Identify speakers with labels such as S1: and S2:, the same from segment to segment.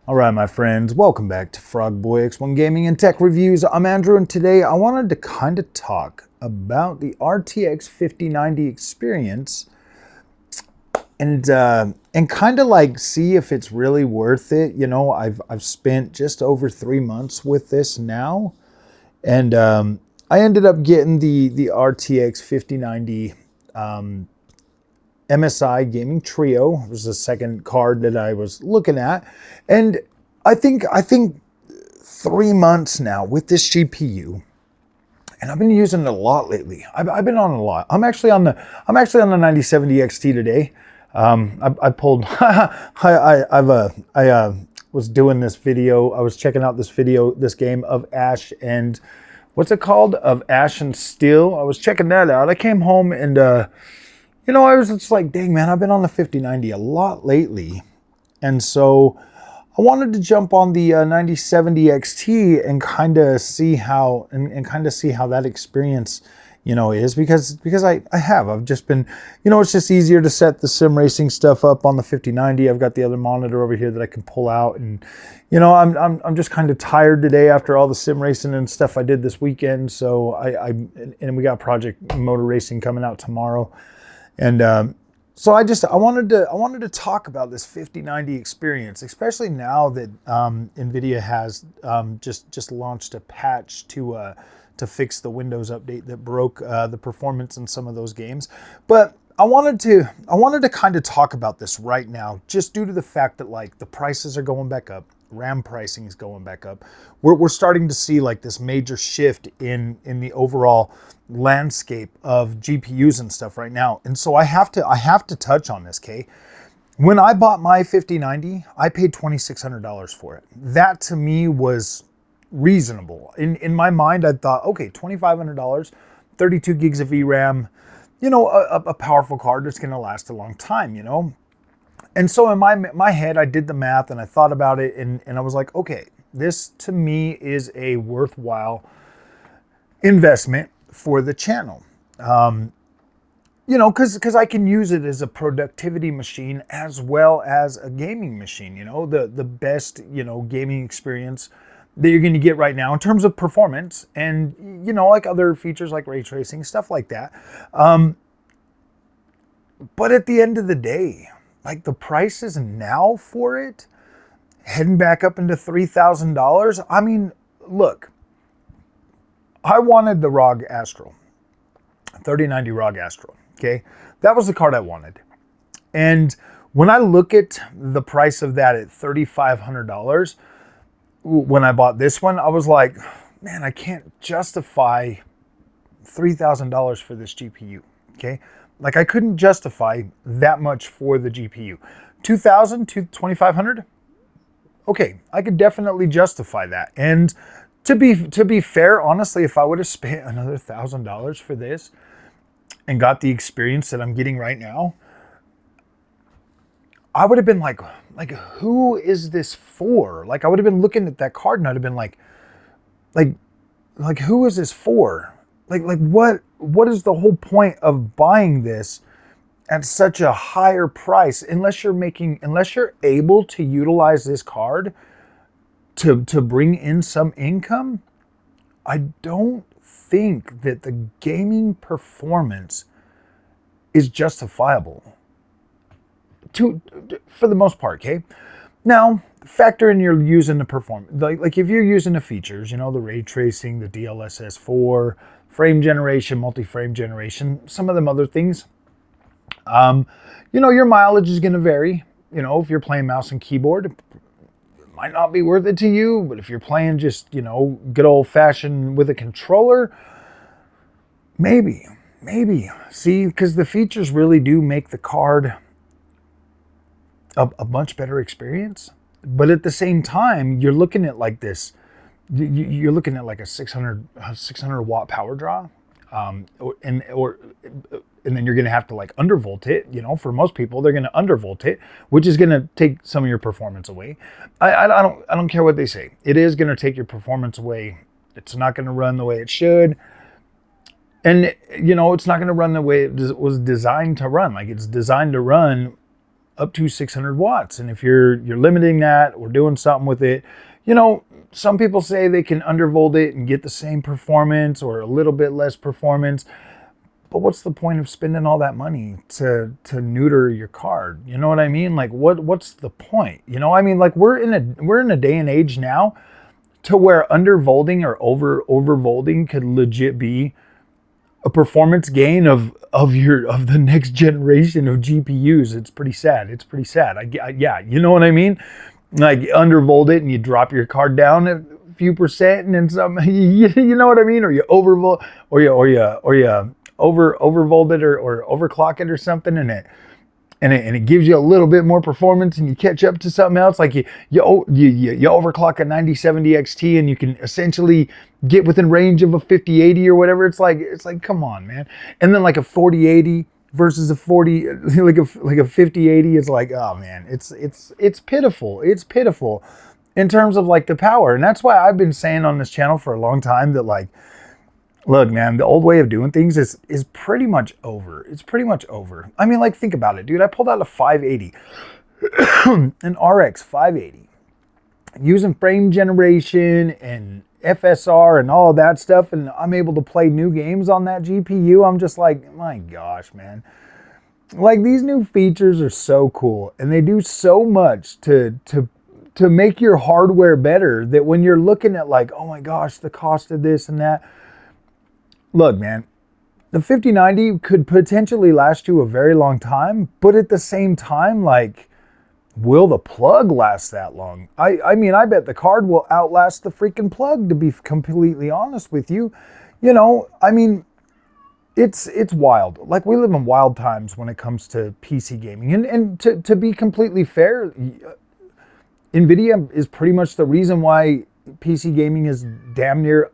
S1: All right, my friends, welcome back to Frog Boy X1 Gaming and Tech Reviews. I'm Andrew, and today I wanted to kind of talk about the RTX 5090 experience and kind of like see if it's really worth it. You know, I've spent just over 3 months with this now, and I ended up getting the RTX 5090 MSI Gaming Trio. It was the second card that I was looking at. And I think 3 months now with this GPU, and I've been using it a lot lately. I've been on a lot. I'm actually on the 9070 XT today. I pulled I was doing this video. I was checking out this game of Ash and what's it called? Of Ash and Steel. I was checking that out. I came home and you know, I was just like, dang, man, I've been on the 5090 a lot lately. And so I wanted to jump on the 9070 XT and kind of see how, that experience, you know, is because I've just been, you know, it's just easier to set the sim racing stuff up on the 5090. I've got the other monitor over here that I can pull out, and, you know, I'm just kind of tired today after all the sim racing and stuff I did this weekend. So and we got Project Motor Racing coming out tomorrow. And so I wanted to talk about this 5090 experience, especially now that NVIDIA has just launched a patch to fix the Windows update that broke the performance in some of those games. But I wanted to kind of talk about this right now, just due to the fact that like the prices are going back up. RAM pricing is going back up. We're starting to see like this major shift in the overall landscape of GPUs and stuff right now. And so I have to touch on this, okay? When I bought my 5090, I paid $2,600 for it. That to me was reasonable. In my mind, I thought, okay, $2,500, 32 gigs of VRAM, you know, a powerful card that's gonna last a long time, you know? And so in my head, I did the math and I thought about it, and I was like, okay, this to me is a worthwhile investment for the channel. You know, because I can use it as a productivity machine as well as a gaming machine, you know, the best, you know, gaming experience that you're going to get right now in terms of performance and, you know, like other features like ray tracing, stuff like that. But at the end of the day, like the prices now for it, heading back up into $3,000. I mean, look, I wanted the ROG Astral, 3090 ROG Astral, okay? That was the card I wanted. And when I look at the price of that at $3,500, when I bought this one, I was like, man, I can't justify $3,000 for this GPU, okay? Like I couldn't justify that much for the GPU. $2,000 to $2,500? Okay, I could definitely justify that. And to be fair, honestly, if I would have spent another $1,000 for this and got the experience that I'm getting right now, I would have been like, who is this for? Like I would have been looking at that card and I'd have been like, who is this for? Like what is the whole point of buying this at such a higher price unless you're able to utilize this card to bring in some income? I don't think that the gaming performance is justifiable for the most part, okay? Now, factor in you're using the performance. Like if you're using the features, you know, the ray tracing, the DLSS4, frame generation, multi-frame generation, some of them other things. You know, your mileage is going to vary. You know, if you're playing mouse and keyboard, it might not be worth it to you. But if you're playing just, you know, good old fashioned with a controller, maybe. See, because the features really do make the card a much better experience. But at the same time, you're looking at like this. You're looking at like a 600 watt power draw, and then you're going to have to like undervolt it. You know, for most people, they're going to undervolt it, which is going to take some of your performance away. I don't care what they say. It is going to take your performance away. It's not going to run the way it should, and you know, it's not going to run the way it was designed to run. Like it's designed to run up to 600 watts. And if you're limiting that or doing something with it, you know, some people say they can undervolt it and get the same performance or a little bit less performance. But what's the point of spending all that money to neuter your card? You know what I mean? Like what's the point? You know, I mean, like we're in a day and age now to where undervolting or overvolting could legit be a performance gain of the next generation of GPUs. It's pretty sad. It's pretty sad. Yeah, you know what I mean? Like undervolt it and you drop your card down a few percent and then some. You know what I mean? Or you overvolt, or you overvolt it or overclock it or something, and it gives you a little bit more performance, and you catch up to something else. Like you overclock a 9070 XT, and you can essentially get within range of a 5080 or whatever. It's like come on, man. And then like a 4080 versus a 40 like a 5080 is like, oh man, it's pitiful. It's pitiful in terms of like the power. And that's why I've been saying on this channel for a long time that like, look, man, the old way of doing things is pretty much over. It's pretty much over. I mean, like, think about it, dude. I pulled out a 580, an RX 580, using frame generation and FSR and all of that stuff, and I'm able to play new games on that GPU. I'm just like, my gosh, man. Like, these new features are so cool, and they do so much to make your hardware better that when you're looking at like, oh my gosh, the cost of this and that. Look, man, the 5090 could potentially last you a very long time, but at the same time, like, will the plug last that long? I mean, I bet the card will outlast the freaking plug, to be completely honest with you. You know, I mean, it's wild. Like, we live in wild times when it comes to PC gaming. And to be completely fair, NVIDIA is pretty much the reason why PC gaming is damn near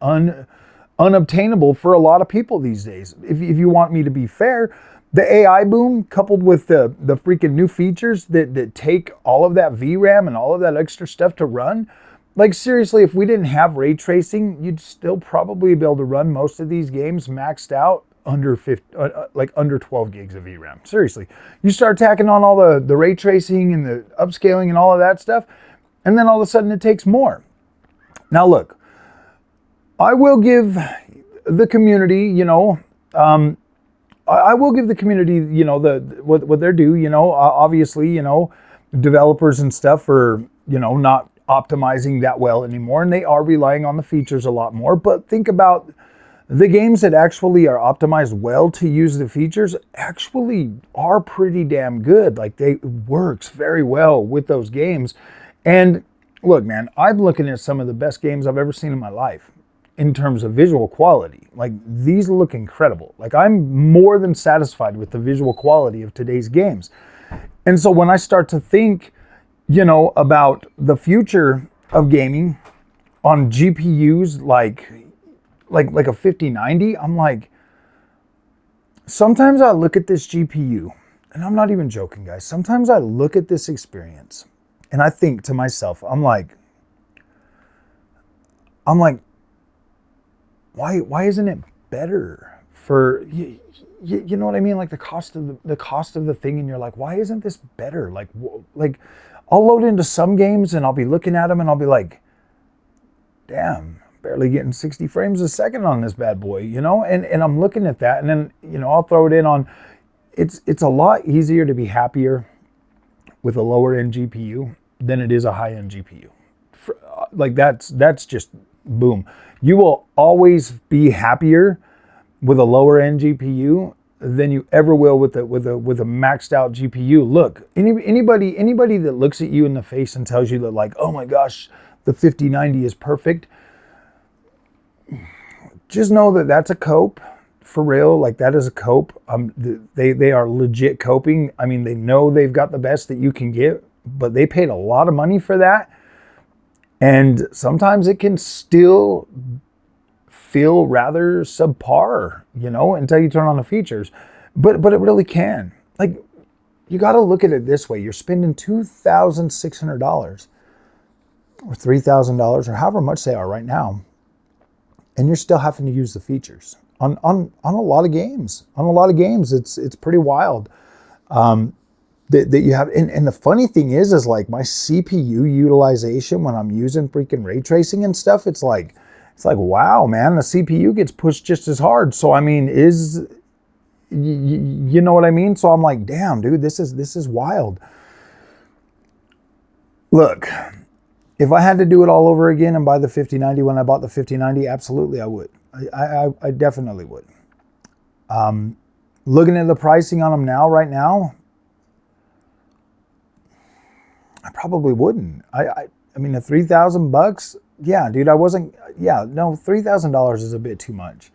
S1: unobtainable for a lot of people these days. If you want me to be fair, the AI boom coupled with the freaking new features that take all of that VRAM and all of that extra stuff to run. Like, seriously, if we didn't have ray tracing, you'd still probably be able to run most of these games maxed out under 12 gigs of VRAM. Seriously, you start tacking on all the ray tracing and the upscaling and all of that stuff, and then all of a sudden it takes more. Now look, I will give the community, you know, I will give the community, you know, what they're due. You know, obviously, you know, developers and stuff are, you know, not optimizing that well anymore, and they are relying on the features a lot more. But think about the games that actually are optimized well to use the features actually are pretty damn good. Like, they works very well with those games. And look, man, I'm looking at some of the best games I've ever seen in my life in terms of visual quality. Like, these look incredible. Like, I'm more than satisfied with the visual quality of today's games. And so when I start to think, you know, about the future of gaming on GPUs like a 5090, I'm like, sometimes I look at this GPU, and I'm not even joking, guys. Sometimes I look at this experience and I think to myself, I'm like, why isn't it better for you know what I mean? Like, the cost of the thing, and you're like, why isn't this better? Like I'll load into some games and I'll be looking at them and I'll be like, damn, barely getting 60 frames a second on this bad boy, you know? And I'm looking at that, and then, you know, I'll throw it in on, it's a lot easier to be happier with a lower end GPU than it is a high end GPU. Like, that's just boom. You will always be happier with a lower end GPU than you ever will with a maxed out GPU. Look, anybody that looks at you in the face and tells you that, like, oh my gosh, the 5090 is perfect, just know that that's a cope. For real, like, that is a cope. They are legit coping. I mean, they know they've got the best that you can get, but they paid a lot of money for that. And sometimes it can still feel rather subpar, you know, until you turn on the features. But it really can. Like, you got to look at it this way. You're spending $2,600 or $3,000 or however much they are right now, and you're still having to use the features on a lot of games. On a lot of games, it's pretty wild. that you have. And the funny thing is like my CPU utilization when I'm using freaking ray tracing and stuff, it's like, wow, man, the CPU gets pushed just as hard. So, I mean, you know what I mean? So I'm like, damn, dude, this is wild. Look, if I had to do it all over again and buy the 5090 when I bought the 5090, absolutely I would. I definitely would. Looking at the pricing on them now, right now, I probably wouldn't. I mean, the $3,000, yeah, dude, no, $3,000 is a bit too much.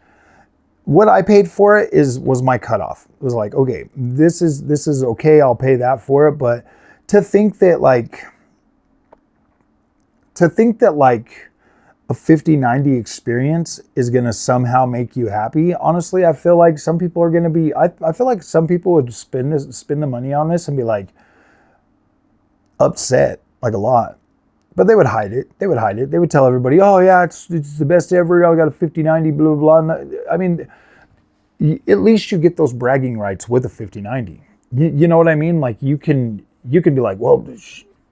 S1: What I paid for it was my cutoff. It was like, okay, this is okay, I'll pay that for it. But to think that like a 5090 experience is gonna somehow make you happy, honestly, I feel like some people are gonna be, I feel like some people would spend the money on this and be like upset, like a lot. But they would hide it. They would tell everybody, oh yeah, it's the best ever. I got a 5090, blah, blah, blah. I mean, at least you get those bragging rights with a 5090. You know what I mean? Like you can be like, well,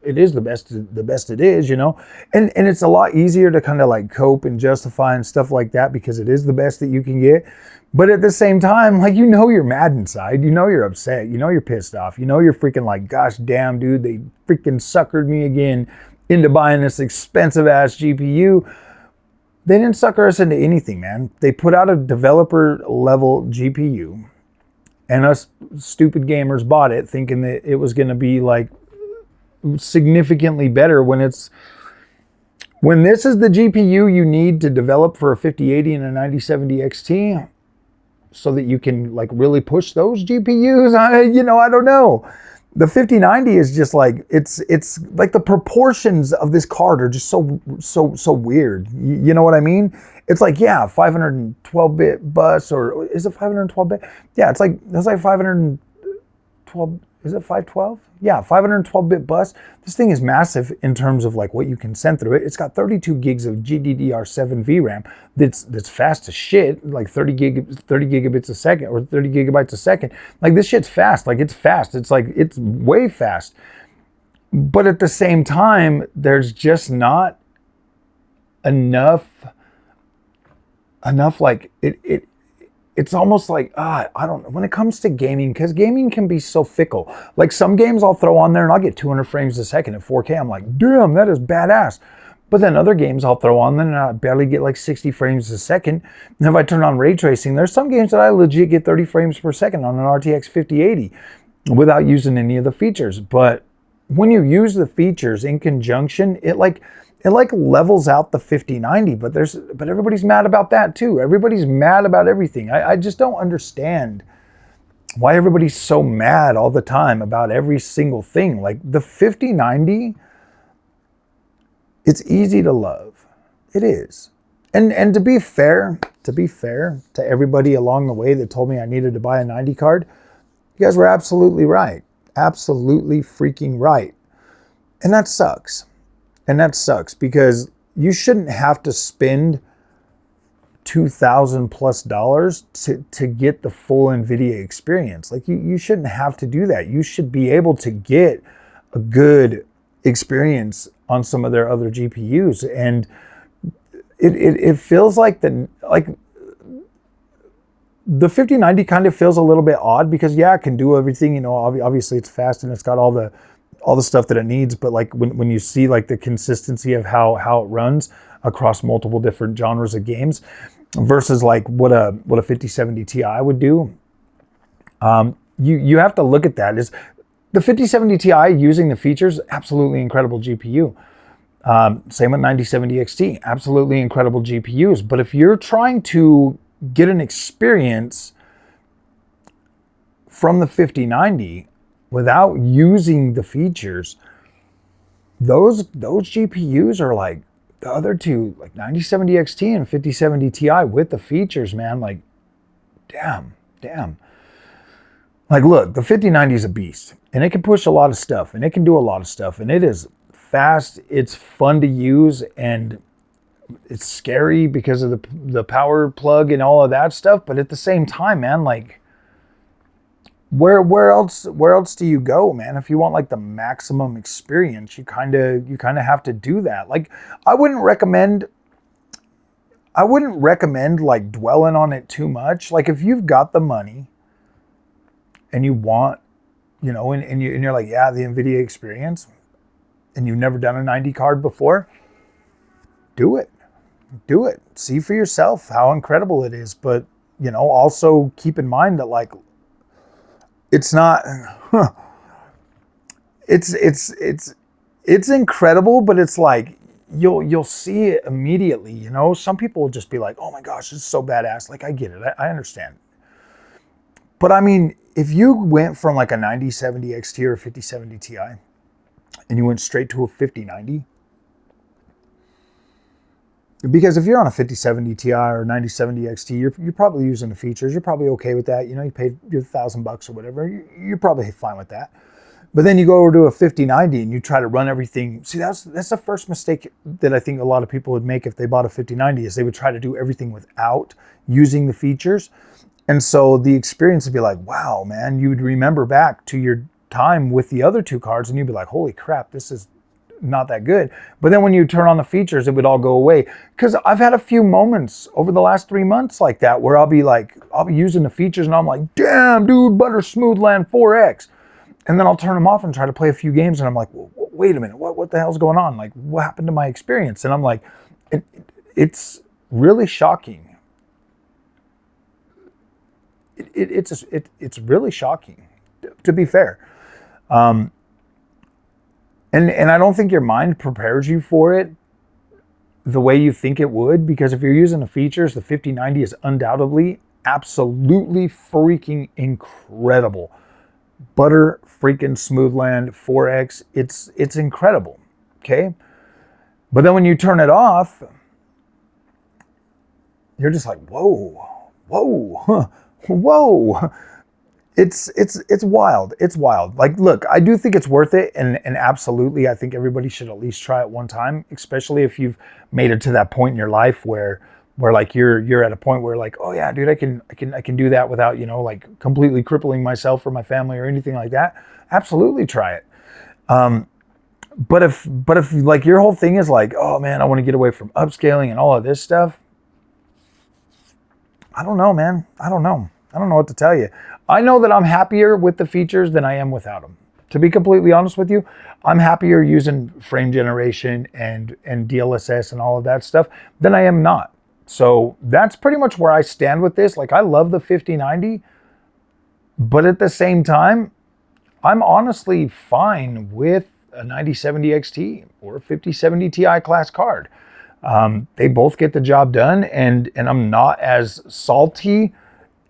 S1: it is the best it is, you know? And it's a lot easier to kind of like cope and justify and stuff like that because it is the best that you can get. But at the same time, like, you know, you're mad inside, you know, you're upset, you know, you're pissed off, you know, you're freaking like, gosh damn, dude, they freaking suckered me again into buying this expensive ass GPU. They didn't sucker us into anything, man. They put out a developer level GPU and us stupid gamers bought it thinking that it was going to be like significantly better when this is the GPU you need to develop for a 5080 and a 9070 XT so that you can like really push those GPUs. I don't know. The 5090 is just like, it's like the proportions of this card are just so weird. You know what I mean? It's like, yeah, 512-bit bus, or is it 512-bit? Yeah, it's like 512, is it 512? Yeah, 512-bit bus. This thing is massive in terms of like what you can send through it. It's got 32 gigs of GDDR7 VRAM that's fast as shit, like 30 gigabits a second or 30 gigabytes a second. Like this shit's fast, like it's fast. It's like, it's way fast. But at the same time, there's just not enough like it's almost like, I don't know, when it comes to gaming, because gaming can be so fickle. Like some games I'll throw on there and I'll get 200 frames a second at 4K. I'm like, damn, that is badass. But then other games I'll throw on there and I barely get like 60 frames a second. And if I turn on ray tracing, there's some games that I legit get 30 frames per second on an RTX 5080 without using any of the features. But when you use the features in conjunction, it levels out the 5090, but everybody's mad about that too. Everybody's mad about everything. I just don't understand why everybody's so mad all the time about every single thing. Like the 5090, it's easy to love. It is. And to be fair to everybody along the way that told me I needed to buy a 90 card, you guys were absolutely right. Absolutely freaking right. And that sucks. And that sucks because you shouldn't have to spend $2,000+ to get the full NVIDIA experience. Like you shouldn't have to do that. You should be able to get a good experience on some of their other GPUs. And it feels like the 5090 kind of feels a little bit odd because yeah, it can do everything, you know, obviously it's fast and it's got all the stuff that it needs, but like when you see like the consistency of how it runs across multiple different genres of games versus like what a 5070 Ti would do, you have to look at that. Is the 5070 Ti using the features, absolutely incredible GPU. Same with 9070 XT, absolutely incredible GPUs. But if you're trying to get an experience from the 5090 without using the features, those GPUs are like the other two, like 9070 XT and 5070 Ti with the features, man. Like, damn. Like, look, the 5090 is a beast, and it can push a lot of stuff, and it can do a lot of stuff, and it is fast, it's fun to use, and it's scary because of the power plug and all of that stuff. But at the same time, man, like, where else do you go, man? If you want like the maximum experience, you kind of have to do that. Like I wouldn't recommend like dwelling on it too much. Like if you've got the money and you want, you know, and you're like, yeah, the NVIDIA experience, and you've never done a 90 card before, do it. Do it. See for yourself how incredible it is. But, you know, also keep in mind that like it's not it's incredible, but it's like you'll see it immediately, you know. Some people will just be like, oh my gosh, this is so badass. Like I get it. I understand. But I mean, if you went from like a 9070 XT or a 5070 Ti and you went straight to a 5090, because if you're on a 5070 Ti or 9070 XT, you're probably using the features. You're probably okay with that. You know, you paid your $1,000 or whatever. You're probably fine with that. But then you go over to a 5090 and you try to run everything. See, that's the first mistake that I think a lot of people would make if they bought a 5090 is they would try to do everything without using the features. And so the experience would be like, wow, man, you would remember back to your time with the other two cards and you'd be like, holy crap, this is not that good. But then when you turn on the features, it would all go away. Because I've had a few moments over the last 3 months like that where I'll be using the features and I'm like, damn, dude, Butter Smoothland 4X. And then I'll turn them off and try to play a few games and I'm like, wait a minute, what the hell's going on? Like, what happened to my experience? And I'm like, it's really shocking. It's really shocking, to be fair. And I don't think your mind prepares you for it the way you think it would, because if you're using the features, the 5090 is undoubtedly absolutely freaking incredible. Butter freaking Smoothland 4X, it's incredible, okay? But then when you turn it off, you're just like, whoa, whoa, whoa. It's wild. It's wild. Like, look, I do think it's worth it, and absolutely, I think everybody should at least try it one time, especially if you've made it to that point in your life where like you're at a point where like, oh yeah, dude, I can do that without, you know, like completely crippling myself or my family or anything like that. Absolutely try it. But if like your whole thing is like, oh man, I want to get away from upscaling and all of this stuff, I don't know, man. I don't know what to tell you. I know that I'm happier with the features than I am without them. To be completely honest with you, I'm happier using frame generation and DLSS and all of that stuff than I am not. So that's pretty much where I stand with this. Like, I love the 5090, but at the same time, I'm honestly fine with a 9070 XT or a 5070 Ti class card. They both get the job done, and I'm not as salty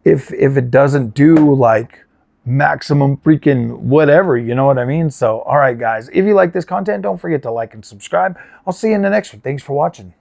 S1: if it doesn't do like maximum freaking whatever, you know what I mean? So, all right, guys, if you like this content, don't forget to like and subscribe. I'll see you in the next one. Thanks for watching.